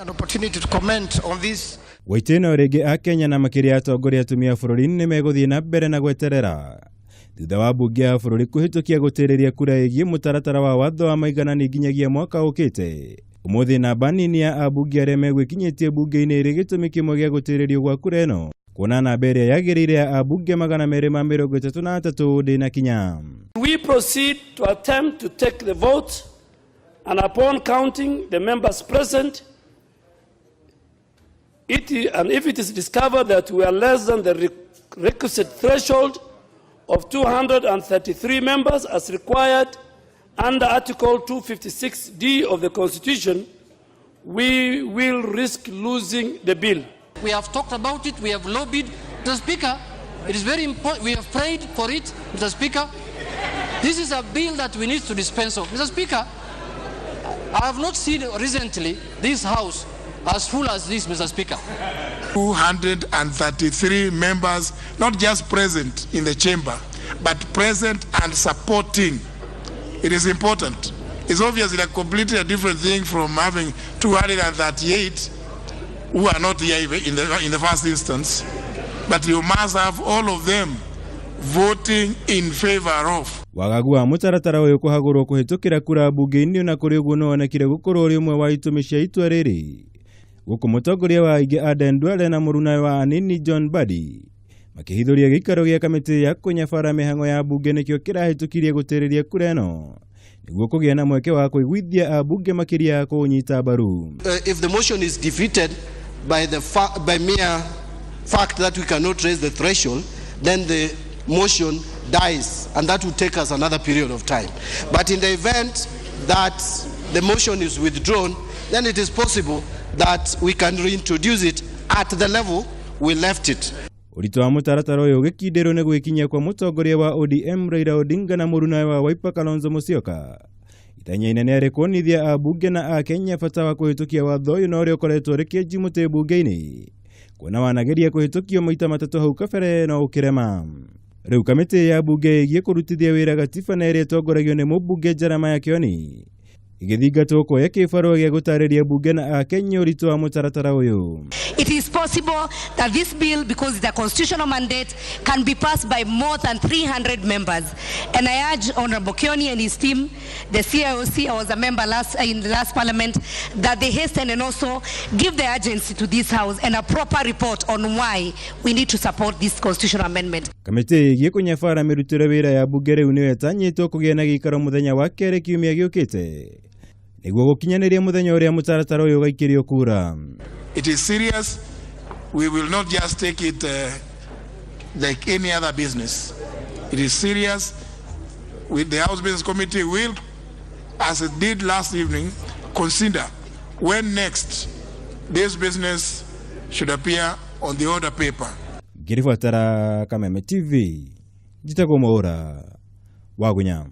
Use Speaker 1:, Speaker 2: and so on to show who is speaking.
Speaker 1: An opportunity to comment on this.
Speaker 2: Waitino rege a Kenya na makiria atongoria atumia bururi-ini ni meguthii na mbere na gweterera thutha wa Mbunge ya bururi kuhitukia gutiriria kura yegie mutaratara wa watho wa maiganania nginyagia mwaka ukite. Umuthi namba nini ya Ambunge aria megwikinyitie bunge-ini iri gitumi kimwe gia gutiririo gwa kura ino kuona namba iria yagiriire ya Ambunge 233 ndina kinya.
Speaker 3: We proceed to attempt to take the vote, and upon counting the members present, and if it is discovered that we are less than the requisite threshold of 233 members as required under Article 256D of the Constitution, we will risk losing the bill.
Speaker 4: We have talked about it, we have lobbied. Mr. Speaker, it is very important, we have prayed for it, Mr. Speaker. This is a bill that we need to dispense of. Mr. Speaker, I have not seen recently this House as full as this, Mr. Speaker.
Speaker 5: 233 members, not just present in the chamber, but present and supporting. It is important. It's obviously a completely different thing from having 238 who are not here in the first instance. But you must have all of them voting in favor of.
Speaker 2: Wagagu wa mutaratara uyu kuhagurwo kuhitukira kura bunge-ini na kuri uguo nonekire gukorwo rimwe wa itumi cia itua riri. Guku mutongoria wa aige Aden Duale na murunawe wa anini John Badi makihithuria gikaro gia kamiti ya kunyabara mihango ya bunge nikio kirahitukirie gutiriria kura ino niguo kugia na mweke wa kuiguithia Ambunge makiria kunyita baru.
Speaker 6: If the motion is defeated by mere fact that we cannot raise the threshold, then the motion dies, and that will take us another period of time. But in the event that the motion is withdrawn, then it is possible that we can reintroduce it at the level we left it.
Speaker 2: Urito wa mutaratara uyu gikindiro ni guikinyia kwa mutongoria wa ODM Raila Odinga na murunawe wa Wiper Kalonzo Musyoka. Itanya inene ari kuonithia Ambunge na a Kenya bata wa kuhitukia watho uyu no uri ukoretwo rikienji muti bunge-ini kuona wanageria kuhitukio maita matatu hau kabere no ukirema. Riu kamiti ya bunge igie kurutithia wira gatiba na iria itongoragio ni Mbunge Jeremiah Kioni igithingatwo kuoya kibarua gia gutariria bunge na a Kenya urito wa mutaratara uyu.
Speaker 7: It is possible that this bill, because it's a constitutional mandate, can be passed by more than 300 members. And I urge Honorable Kioni and his team, the CIOC, I was a member in the last parliament, that they hasten and also give the urgency to this House and a proper report on why we need to support this constitutional amendment.
Speaker 2: Kamiti igie kunyabara mirutire wira ya bunge riu niyo etanyitwo kugia na gikaro muthenya wa keri kiumia giukite niguo gukinyaniria muthenya uria mutaratara uyu guikirio kura.
Speaker 5: It is serious. We will not just take it like any other business. It is serious. With the House Business Committee will, as it did last evening, consider when next this business should appear on the order paper.
Speaker 2: Girifuatara Kameme TV, jitagwo Mwaura wa Guikiria.